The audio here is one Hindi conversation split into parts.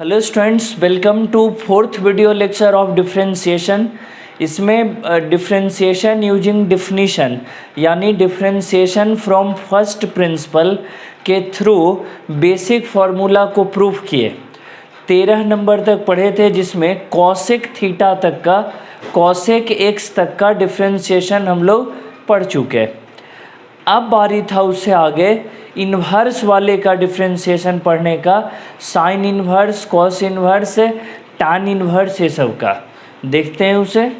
Hello students, welcome to fourth video lecture of differentiation. इसमें डिफरेंशिएशन यूजिंग डिफिनीशन यानी डिफरेंशिएशन फ्रॉम फर्स्ट प्रिंसिपल के थ्रू बेसिक फार्मूला को प्रूफ किए। 13 नंबर तक पढ़े थे, जिसमें कॉसेक थीटा तक का, कॉसेक एक्स तक का डिफरेंशिएशन हम लोग पढ़ चुके। अब बारी था उससे आगे इन्वर्स वाले का डिफरेंशिएशन पढ़ने का, sine inverse, cos inverse, tan inverse, ये सब का देखते हैं उसे।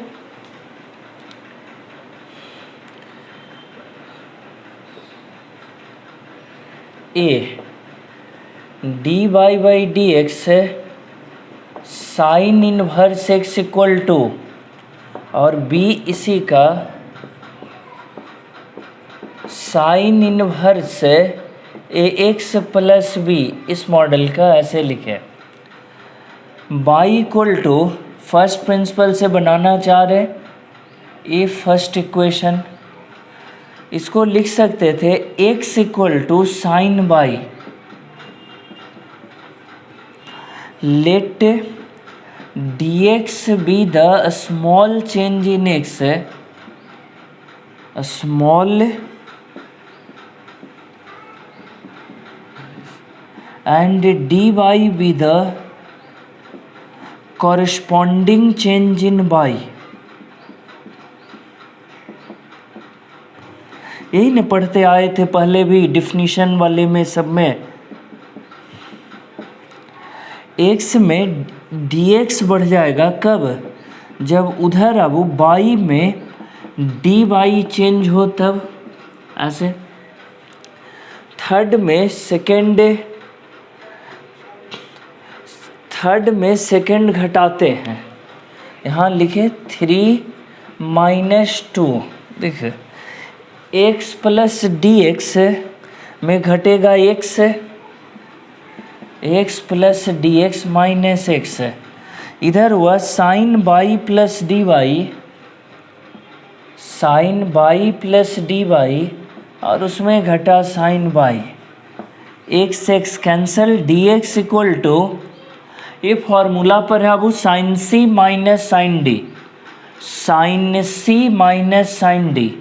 A d Y by d x sine inverse x equal to, और बी इसी का साइन इन्वर्स ए एक्स प्लस बी, इस मॉडल का ऐसे लिखे। Y equal to first principle से बनाना चाह रहे, ए फर्स्ट इक्वेशन, इसको लिख सकते थे x equal to sine y, let d x be the small change in x, small and dy be the corresponding change in y। यही न पढ़ते आए थे पहले भी डिफिनीशन वाले में, सब में x में dx बढ़ जाएगा कब, जब उधर अब y में dy चेंज हो तब, ऐसे। थर्ड में सेकंड घटाते हैं, यहाँ लिखे 3 - 2, देखिए x प्लस डी एक्स में घटेगा x, x plus d x minus x, इधर हुआ sine y plus D y, sine y plus D Y, और उसमें घटा sine y, x x cancel, d x equal to, ये फॉर्मूला पर है अब sine c minus sine d, sine c minus sine d,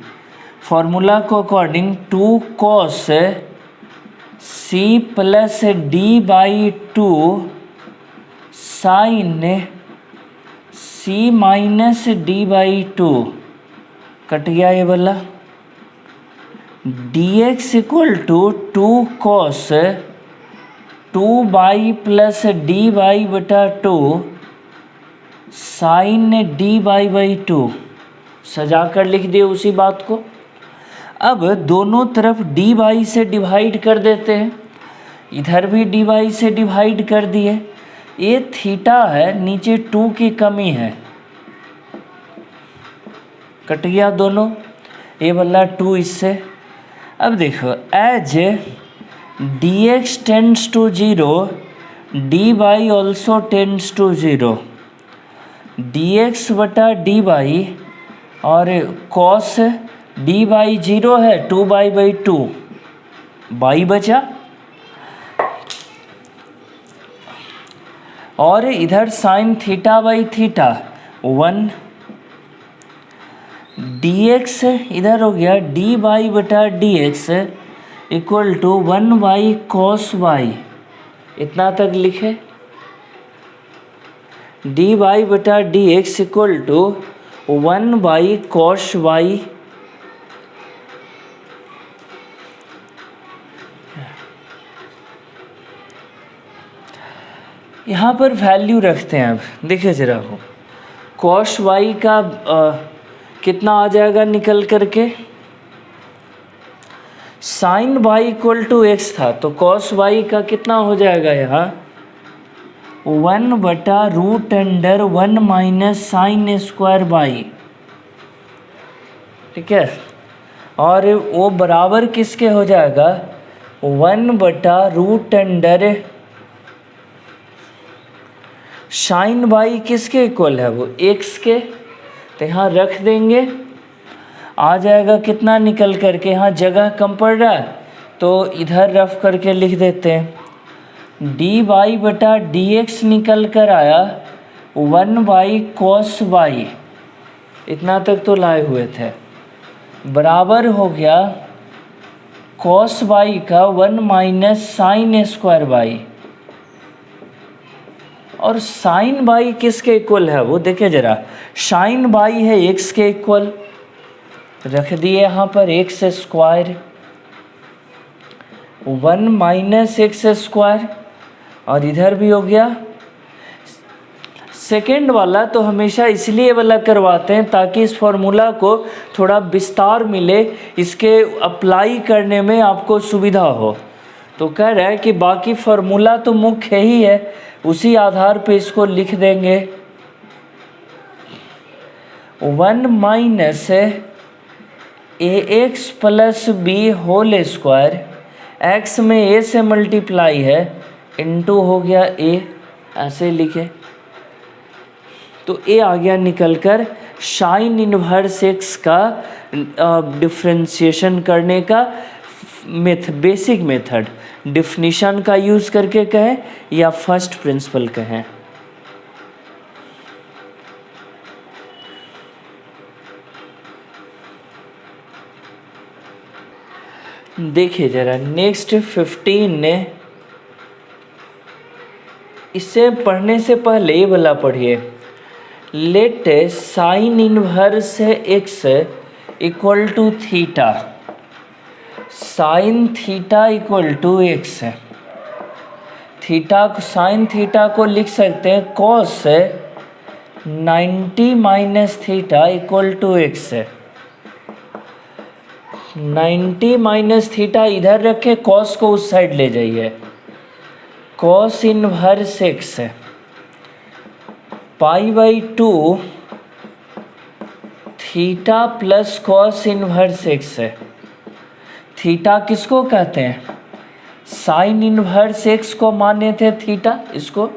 formula को according 2 cos c plus D by 2 sine c minus d by 2, cut गया ये वाला, d x equal to 2 cos 2 by plus D by बटा 2 साइन डी बाई बाई 2, सजा कर लिख दिए उसी बात को। अब दोनों तरफ डी बाई से डिवाइड कर देते हैं, इधर भी डी बाई से डिवाइड कर दिए। ये थीटा है, नीचे 2 की कमी है, कट गया दोनों, ये वाला 2 इससे। अब देखो as dx tends to 0, dy also tends to 0, dx बटा dy, और cos dy 0 है, 2y/2 y बचा, और इधर sine theta by theta 1, dx इधर हो गया dy बटा dx equal to 1y cos y, इतना तक लिखे, dy बटा dx equal to 1y cos y, यहाँ पर वैल्यू रखते हैं। अब देखिए जरा वो cos y का कितना आ जाएगा निकल करके, sine y equal to x था, तो कॉस वाई का कितना हो जाएगा यहाँ 1/√1 माइनस साइन स्क्वायर वाई, ठीक है, और वो बराबर किसके हो जाएगा 1/√, साइन वाई किसके इक्वल है, वो एक्स के, तो यहाँ रख देंगे, आ जाएगा कितना निकल करके, यहाँ जगह कम पड़ रहा है तो इधर रफ करके लिख देते हैं, डी वाई बटा डी एक्स निकल कर आया 1/cos y, इतना तक तो लाए हुए थे, बराबर हो गया cos y का 1 माइनस साइन स्क्वायर y। और साइन y किसके इक्वल है वो देखिए जरा, साइन y है x के इक्वल, रख दिए यहाँ पर x square, 1 minus X square, और इधर भी हो गया। सेकेंड वाला तो हमेशा इसलिए वाला करवाते हैं ताकि इस फॉर्मूला को थोड़ा विस्तार मिले, इसके अप्लाई करने में आपको सुविधा हो। तो कह रहा है कि बाकी फॉर्मूला तो मुख्य ही है, उसी आधार पे इसको लिख देंगे। 1 minus A x plus B whole square, X में ए से मल्टीप्लाई है, इनटू हो गया ए, ऐसे लिखे तो ए आ गया निकल कर साइन इनवर्स एक्स का डिफ्रेंशिएशन करने का बेसिक मेथड, डिफिनीशन का यूज़ करके कहें या फर्स्ट प्रिंसिपल कहें। देखिए जरा नेक्स्ट 15 ने, इससे पढ़ने से पहले ये वाला पढ़िए, let sine inverse x equal to theta, sine theta equal to X, theta sine theta को लिख सकते हैं cos 90 minus theta equal to X. 90 minus theta इधर रखे, कॉस को उस साइड ले जाइए, cos inverse X π/2 theta plus cos inverse X. Theta किसको कहते हैं, साइन इनवर्स एक्स को माने थे थीटा इसको,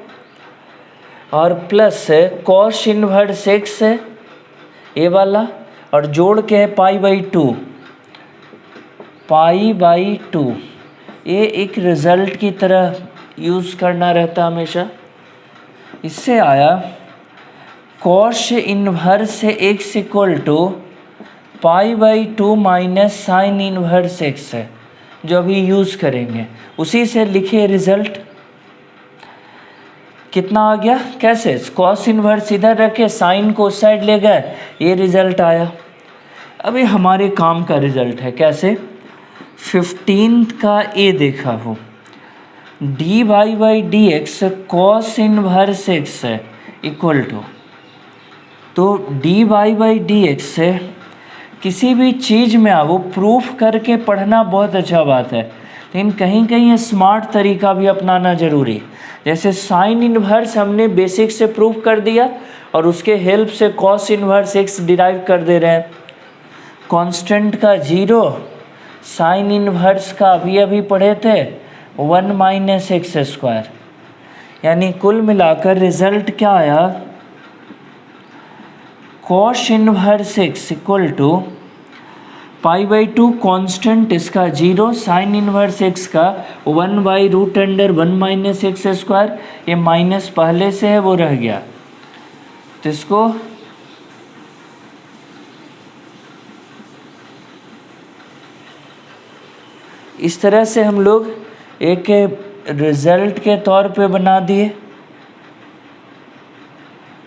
और प्लस कॉस इनवर्स एक्स ये वाला, और जोड़ के है π/2, π/2। ये एक रिजल्ट की तरह यूज़ करना रहता हमेशा। इससे आया cos inverse x equal to π/2 minus sine inverse x है, जो अभी यूज़ करेंगे, उसी से लिखे रिजल्ट। कितना आ गया, कैसे, कॉस इनवर्स इधर रखे, साइन को उस साइड ले गए, ये रिजल्ट आया। अभी हमारे काम का रिजल्ट है, कैसे, 15 का ए देखा हो, d Y by d x cos inverse x है इक्वल टू, तो d Y by d x से किसी भी चीज़ में वो प्रूफ करके पढ़ना बहुत अच्छा बात है, लेकिन कहीं कहीं स्मार्ट तरीका भी अपनाना ज़रूरी। जैसे साइन इनवर्स हमने बेसिक से प्रूफ कर दिया और उसके हेल्प से कॉस इनवर्स एक्स डिराइव कर दे रहे हैं। कांस्टेंट का 0, साइन इनवर्स का अभी पढ़े थे 1 माइनस एक्स स्क्वायर, यानी कुल मिलाकर रिजल्ट क्या आया, cos inverse x equal to π/2 constant इसका 0, साइन इनवर्स एक्स का 1/√1 माइनस एक्स स्क्वायर, ये माइनस पहले से है वो रह गया, तो इसको इस तरह से हम लोग एक रिजल्ट के तौर पे बना दिए,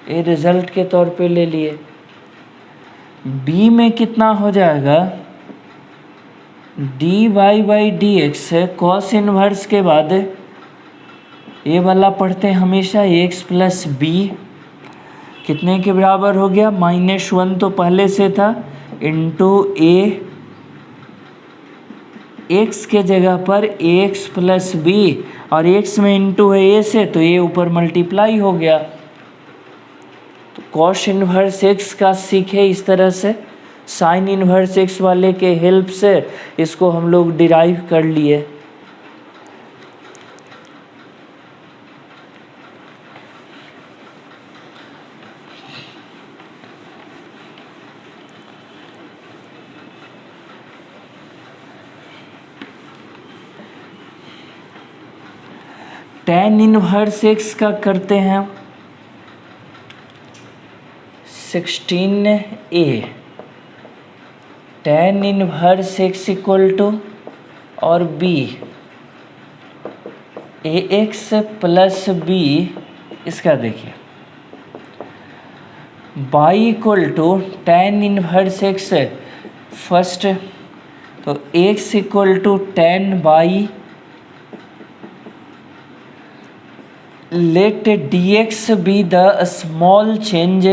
ये रिजल्ट के तौर पे ले लिए। बी में कितना हो जाएगा, d Y by d x cos inverse के बाद ये वाला पढ़ते हैं हमेशा, एक्स प्लस बी कितने के बराबर हो गया, -1 तो पहले से था, इंटू ए, एक्स के जगह पर एक्स प्लस बी, और एक्स में इंटू है ए से, तो ये ऊपर मल्टीप्लाई हो गया। तो कॉस इनवर्स एक्स का सीखे इस तरह से, साइन इनवर्स एक्स वाले के हेल्प से इसको हम लोग डिराइव कर लिए। tan इनवर्स x का करते हैं 16a, tan inverse x equal to और b ax प्लस b, इसका देखिए y equal to tan inverse x first, तो x equal to tan y, let dx be the small change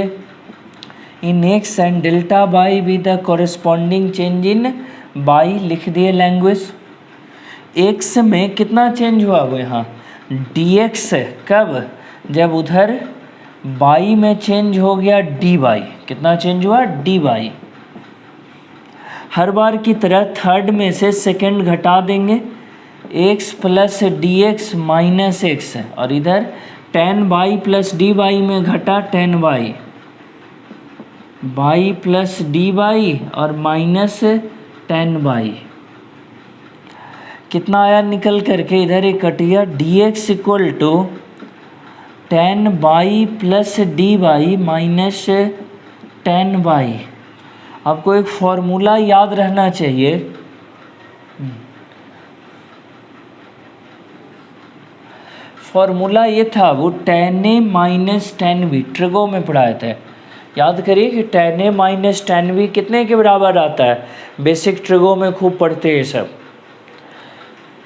in x and delta y be the corresponding change in y, लिख दिए लैंग्वेज। x में कितना चेंज हुआ वो यहाँ dx, कब, जब उधर y में चेंज हो गया dy, कितना चेंज हुआ dy। हर बार की तरह थर्ड में से सेकंड घटा देंगे, x plus d x minus x, और इधर tan y plus D y में घटा tan y, y plus D Y और माइनस tan y, कितना आया निकल करके इधर एक कटिया dx equal to tan y plus D y minus tan y। आपको एक फॉर्मूला याद रहना चाहिए, फॉर्मूला ये था वो tan a minus tan b, trigo में पढ़ाए थे, याद करिए कि tan a minus tan b कितने के बराबर आता है, बेसिक ट्रिगो में खूब पढ़ते हैं सब।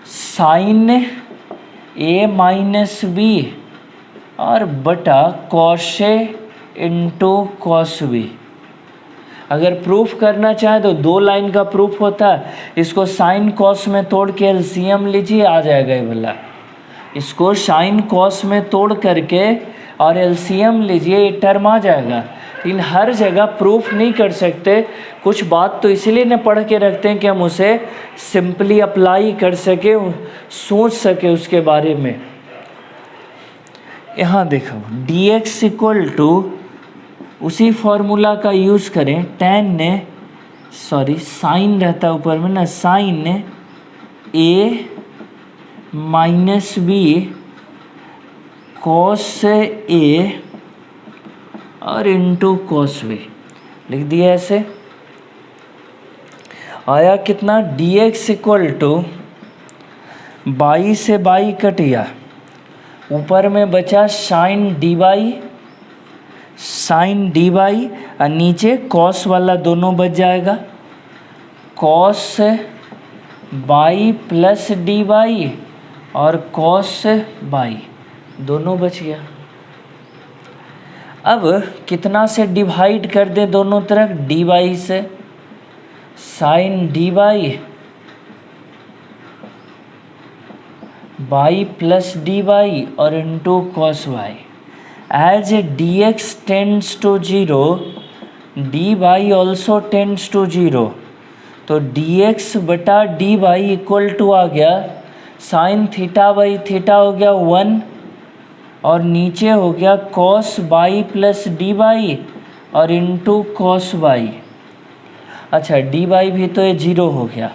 साइन a माइनस b और बटा cos a into cos b। अगर प्रूफ करना चाहे तो 2 लाइन का प्रूफ होता है, इसको साइन कॉस में तोड़ के एलसीएम लीजिए, आ जाएगा ये वाला। इसको साइन कॉस में तोड़ करके और एलसीएम लीजिए, ये टर्म आ जाएगा। लेकिन हर जगह प्रूफ नहीं कर सकते, कुछ बात तो इसलिए न पढ़ के रखते हैं कि हम उसे सिंपली अप्लाई कर सके, सोच सके उसके बारे में। यहाँ देखो dx इक्वल टू, उसी फॉर्मूला का यूज़ करें, साइन रहता है ऊपर में ना, sine a minus b cos a और इंटू कॉस b, लिख दिया ऐसे। आया कितना dx इक्वल टू, बाई से बाई कट गया, ऊपर में बचा sine D y, sine D Y, और नीचे कॉस वाला दोनों बच जाएगा, cos by plus D Y और कॉस बाई, दोनों बच गया। अब कितना से डिवाइड कर दे दोनों तरफ, डी वाई से, sine D Y by plus D Y और into cos Y. As dx tends to 0, dy also tends to 0, तो dx बटा dy इक्वल टू आ गया साइन थीटा बाई थीटा हो गया 1, और नीचे हो गया cos by plus D Y और इंटू कॉस बाई। अच्छा डी वाई भी तो ये 0 हो गया,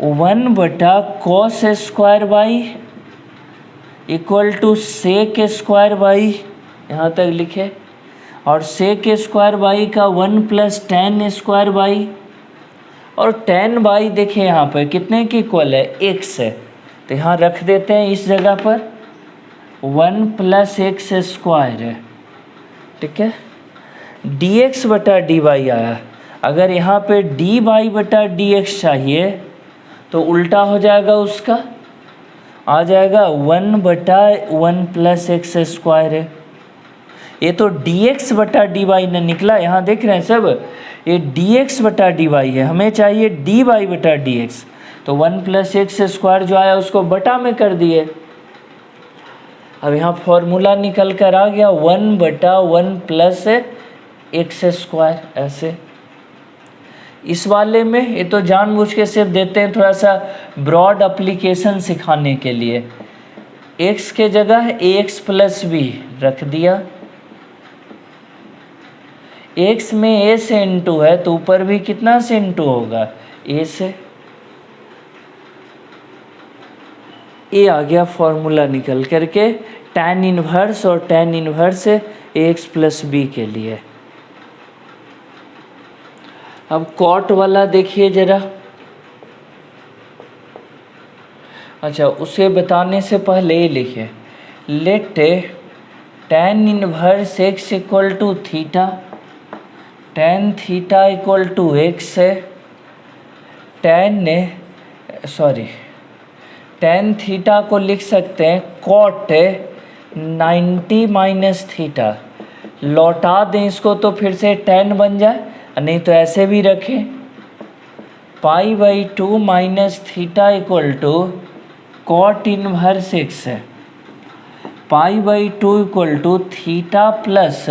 1 बटा cos square y equal to sec square y, यहाँ तक लिखे, और सेक स्क्वायर बाई का 1 प्लस टेन स्क्वायर बाई, और टेन बाई देखिए यहाँ पर कितने की इक्वल है, x है, तो यहाँ रख देते हैं इस जगह पर 1 प्लस एक्स स्क्वायर है, ठीक है। dx बटा dy आया, अगर यहाँ पे dy बटा dx चाहिए तो उल्टा हो जाएगा, उसका आ जाएगा 1 बटा 1 प्लस एक्स स्क्वायर है। ये तो dx बटा dy ने निकला, यहाँ देख रहे हैं सब, ये dx बटा dy है, हमें चाहिए dy बटा dx, तो 1 प्लस एक्स स्क्वायर जो आया उसको बटा में कर दिए। अब यहाँ फॉर्मूला निकल कर आ गया 1 बटा 1 प्लस एक्स स्क्वायर, ऐसे। इस वाले में ये तो जानबूझ के सिर्फ देते हैं थोड़ा सा ब्रॉड एप्लीकेशन सिखाने के लिए, x के जगह ax प्लस बी रख दिया, x में a से इंटू है तो ऊपर भी कितना से इंटू होगा, a से। ए आ गया फॉर्मूला निकल करके tan इनवर्स और tan inverse ax plus b के लिए। अब कॉट वाला देखिए जरा। अच्छा, उसे बताने से पहले ये लिखे, let tan inverse x equal to theta, tan theta equal to x है, tan थीटा को लिख सकते हैं कॉट 90 माइनस थीटा। लौटा दें इसको तो फिर से tan बन जाए, नहीं तो ऐसे भी रखें, π/2 minus theta equal to cot inverse x है, π/2 equal to theta plus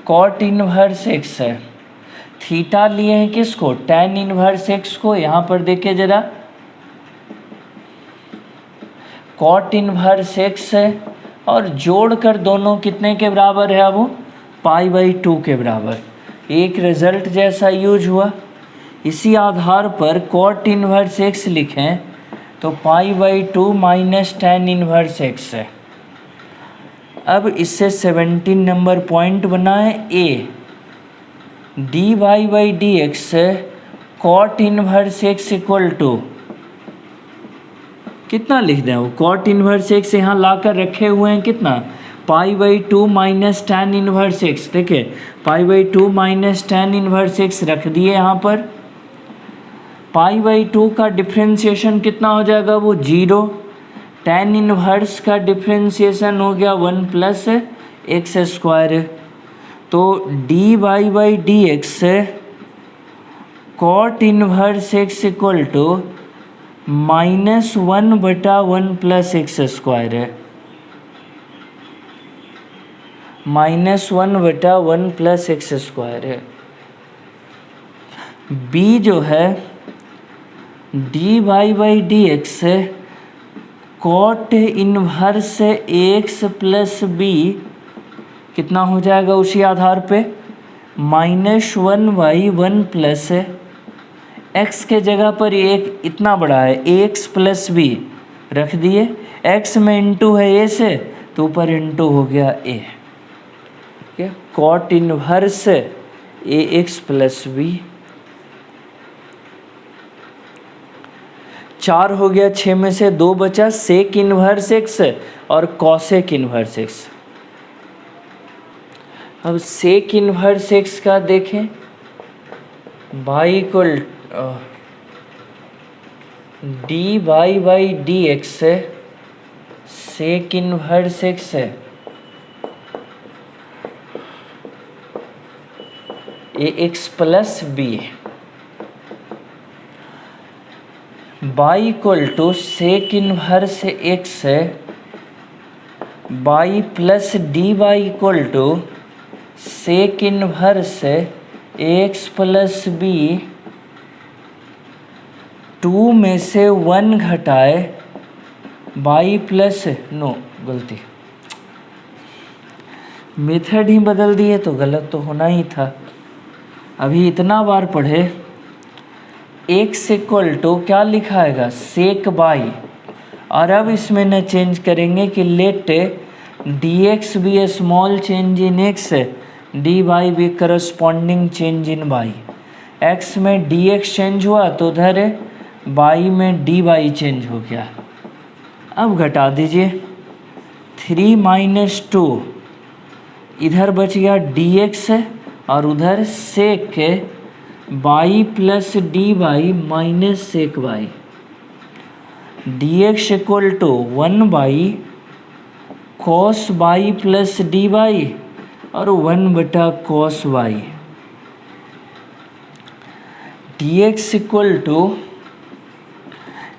cot inverse x है। थीटा लिए हैं किसको, tan इनवर्स एक्स को। यहाँ पर देखिए जरा, कॉट इनवर्स एक्स है और जोड़कर दोनों कितने के बराबर है, अब π/2 के बराबर। एक रिजल्ट जैसा यूज हुआ। इसी आधार पर कॉट इनवर्स एक्स लिखें तो π/2 माइनस tan इनवर्स एक्स है। अब इससे 17 नंबर पॉइंट बनाएं। A dy/dx cot inverse x equal to कितना लिख दें, वो कॉट इनवर्स एक्स यहाँ ला कर रखे हुए हैं कितना, π/2 माइनस tan इनवर्स एक्स। देखिए π/2 माइनस tan इनवर्स एक्स रख दिए यहाँ पर। π/2 का डिफ्रेंशिएशन कितना हो जाएगा, वो 0। tan इनवर्स का डिफ्रेंशिएशन हो गया 1 प्लस एक्स स्क्वायर। तो dy/dx cot inverse x equal to -1/1 plus x square है, -1/1 प्लस एक्स स्क्वायर है। बी जो है dy/dx cot inverse x plus b कितना हो जाएगा, उसी आधार पे -1/1 प्लस एक्स के जगह पर एक इतना बड़ा है ax प्लस बी रख दिए। x में इंटू है a से तो ऊपर इंटू हो गया a, cot inverse ax plus b. 4 हो गया, 6 में से 2 बचा, सेक इनवर्स एक्स और कॉसेक इनवर्स एक्स। अब सेक इनवर्स एक्स का देखें, y equal dy/dx sec inverse x है ax plus b. y equal to sec inverse x है y plus dy equal to sec inverse ax plus b. 2 में से 1 घटाए y प्लस गलती, मेथड ही बदल दिए तो गलत तो होना ही था। अभी इतना बार पढ़े, x इक्वल टू क्या लिखाएगा, सेक बाई। और अब इसमें न चेंज करेंगे कि let dx be a small change in x, dy be corresponding change in y। x में dx चेंज हुआ तो उधर y में dy चेंज हो गया। अब घटा दीजिए, 3 माइनस 2 इधर बच गया dx और उधर sec y plus dy minus sec y। dx equal to 1 cos y plus dy और 1/cos y। dx equal to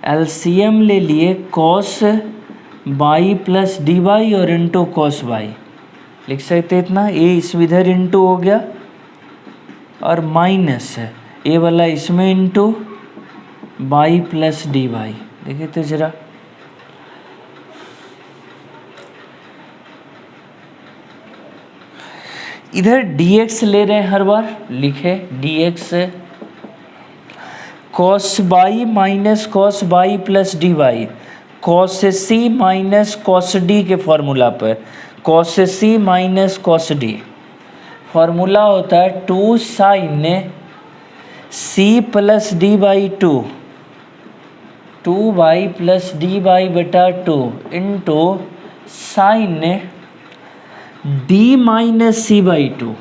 LCM ले लिए cos y प्लस dy और इंटू cos y। लिख सकते इतना, ए इसमें इधर इंटू हो गया और माइनस है ए वाला इसमें इंटू y प्लस dy। देखिए तो जरा, इधर dx ले रहे हैं हर बार, लिखे dx cos y minus cos y plus dy। Cos C minus cos D के फॉर्मूला पर, cos C minus cos D formula होता है 2 sine C plus D by 2 by plus D by बटा 2 into sine D minus C by 2,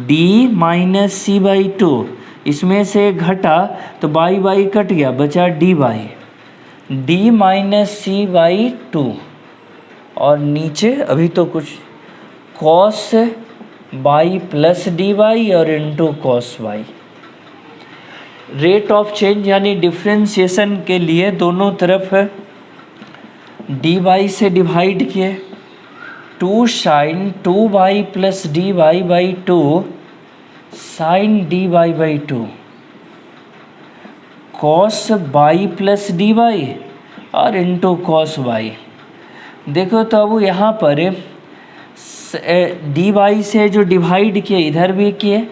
D minus C by 2, इसमें से घटा तो बाई बाई कट गया, बचा D by, D minus C by 2, और नीचे अभी तो कुछ cos by plus D by और into cos by. Rate of change यानी डिफ्रेंशिएशन के लिए दोनों तरफ डी बाई से डिवाइड किए, 2 sine 2 by plus D y by 2 sine d y by 2 cos by plus D by और इंटू कॉस बाई। देखो तो अब यहाँ पर डी बाई से जो डिवाइड किए इधर भी किए,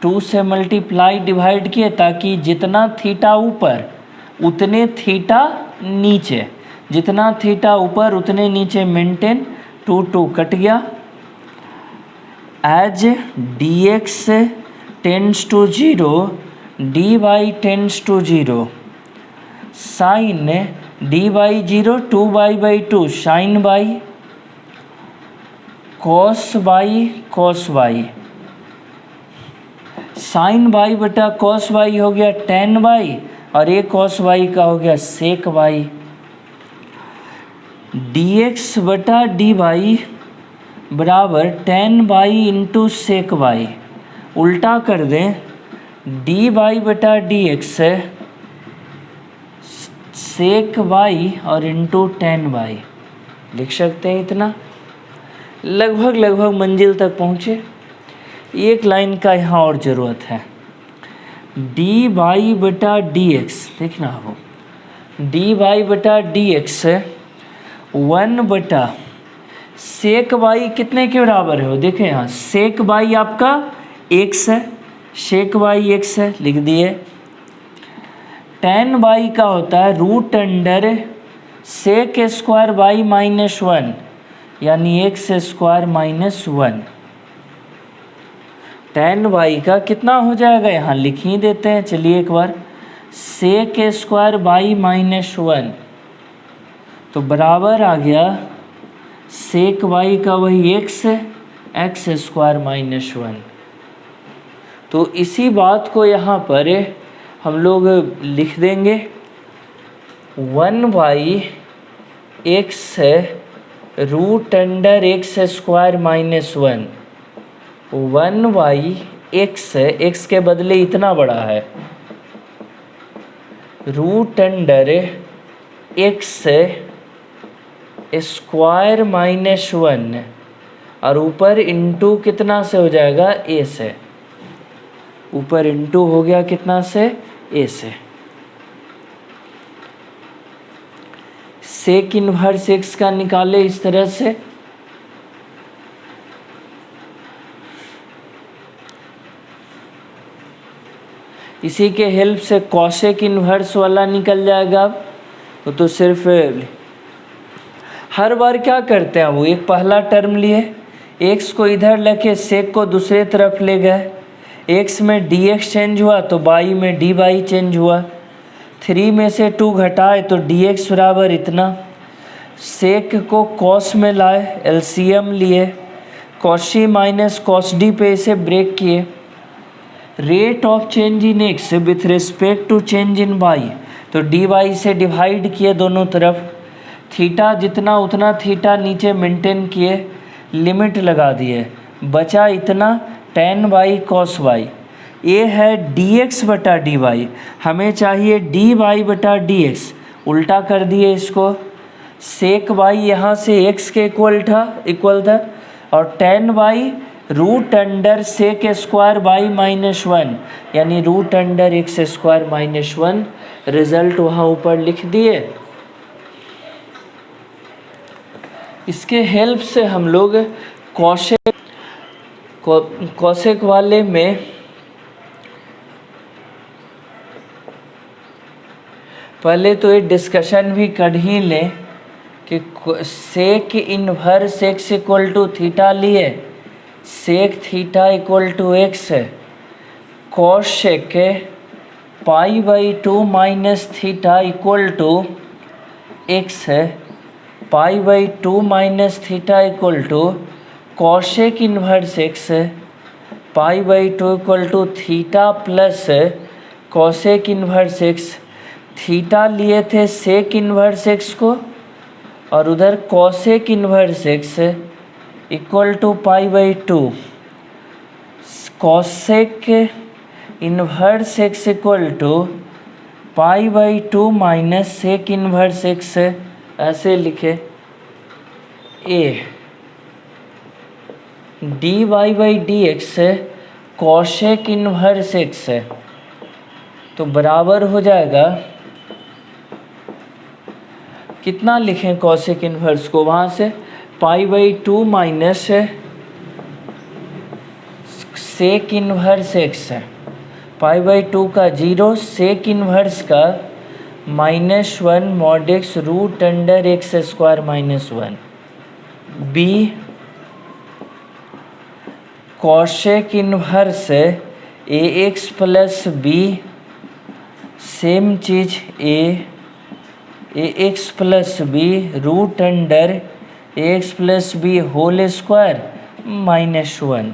2 से मल्टीप्लाई डिवाइड किए ताकि जितना थीटा ऊपर उतने थीटा नीचे, जितना थीटा ऊपर उतने नीचे मेंटेन, 2 2 कट गया। As d x tends to 0 d y tends to 0 sine d by 0 2 by by 2 sine by cos by, sine by बटा कॉस बाई हो गया टेन बाई, और एक कॉस बाई का हो गया सेक बाई। डी एक्स बटा डी बाई बराबर tan y into sec y, उल्टा कर दें डी बाई बटा डी एक्स सेक बाई और इंटू टेन बाई, लिख सकते हैं इतना। लगभग मंजिल तक पहुँचे। एक लाइन का यहाँ और ज़रूरत है, डी बाई बटा डी एक्स, देखना हो डी बाई बटा डी एक्स 1 बटा सेक बाई कितने के बराबर है, वो देखें यहाँ सेक बाई आपका x है, सेक बाई x है, लिख दिए। टेन बाई का होता है root under sec square y minus 1 यानी x square minus 1। Tan y का कितना हो जाएगा, यहाँ लिख ही देते हैं, चलिए एक बार, सेक स्क्वायर बाई माइनस 1 तो बराबर आ गया सेक बाई का वही एक्स स्क्वायर माइनस 1। तो इसी बात को यहाँ पर हम लोग लिख देंगे 1 by x root under x square minus 1, 1 by x के बदले इतना बड़ा है, root under x square minus 1 और ऊपर इंटू कितना से हो जाएगा ए से, ऊपर इंटू हो गया कितना से ए से। सेक इनवर्स एक्स का निकाले इस तरह से, इसी के हेल्प से कॉसेक इनवर्स वाला निकल जाएगा। अब तो सिर्फ हर बार क्या करते हैं, वो एक पहला टर्म लिए, एक्स को इधर लेके सेक को दूसरे तरफ ले गए, एक्स में डी एक्स चेंज हुआ तो बाई में डी बाई चेंज हुआ, 3 में से 2 घटाए तो डी एक्स बराबर इतना। सेक को कॉस में लाए, एलसीएम लिए, कॉसी माइनस कॉस डी पे इसे ब्रेक किए। Rate of change in x with respect to change in y, तो डी वाई से डिवाइड किए दोनों तरफ, थीटा जितना उतना थीटा नीचे मेंटेन किए, लिमिट लगा दिए, बचा इतना टेन बाई कॉस वाई। ये है डी एक्स बटा डी वाई, हमें चाहिए डी वाई बटा डी एक्स, उल्टा कर दिए इसको, सेक वाई यहाँ से एक्स के इक्वल था और tan y root under sec square y minus 1 यानी root under x square minus 1। Result वहाँ ऊपर लिख दिए। इसके हेल्प से हम लोग कॉसेक वाले में पहले तो ये डिस्कशन भी कर ही लें कि sec inverse x equal to theta लिए, sec theta equal to x है, cosec pi by 2 minus theta equal to x है, pi by 2 minus theta equal to cosec inverse x है, pi by 2 equal to theta plus cosec inverse X. Theta लिए थे सेक इन्वर्स एक्स को और उधर cosec inverse x equal to pi by 2, cosec inverse x equal to pi by 2 minus sec inverse x, ऐसे लिखे। A d Y by d x cosec inverse x है, तो बराबर हो जाएगा, कितना लिखें कॉसेक इन्वर्स को, वहाँ से pi by 2 minus sec inverse x है, पाई बाई 2 का 0, सेक इन्वर्स का -1 mod X root under x square -1। B cosec inverse ए एक्स प्लस बी, सेम चीज A x plus B root under X plus B whole square -1।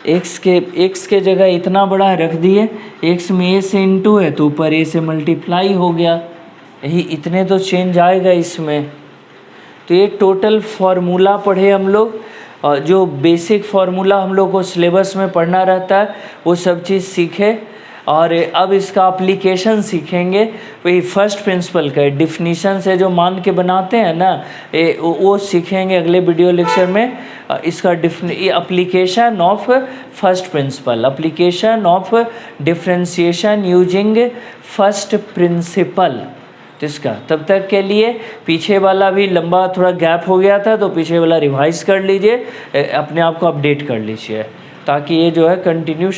X के जगह इतना बड़ा रख दिए, एक्स में ए से इंटू है तो ऊपर ए से मल्टीप्लाई हो गया, यही इतने तो चेंज आएगा इसमें। तो ये टोटल फार्मूला पढ़े हम लोग, जो बेसिक फार्मूला हम लोग को सिलेबस में पढ़ना रहता है वो सब चीज़ सीखे, और अब इसका एप्लीकेशन सीखेंगे। वही फर्स्ट प्रिंसिपल का डिफिनीशन से जो मान के बनाते हैं ना, वो सीखेंगे अगले वीडियो लेक्चर में। इसका application of first principle, application of differentiation using first principle. तो इसका तब तक के लिए पीछे वाला भी लंबा थोड़ा गैप हो गया था, तो पीछे वाला रिवाइज कर लीजिए, अपने आप को अपडेट कर लीजिए, ताकि ये जो है कंटिन्यू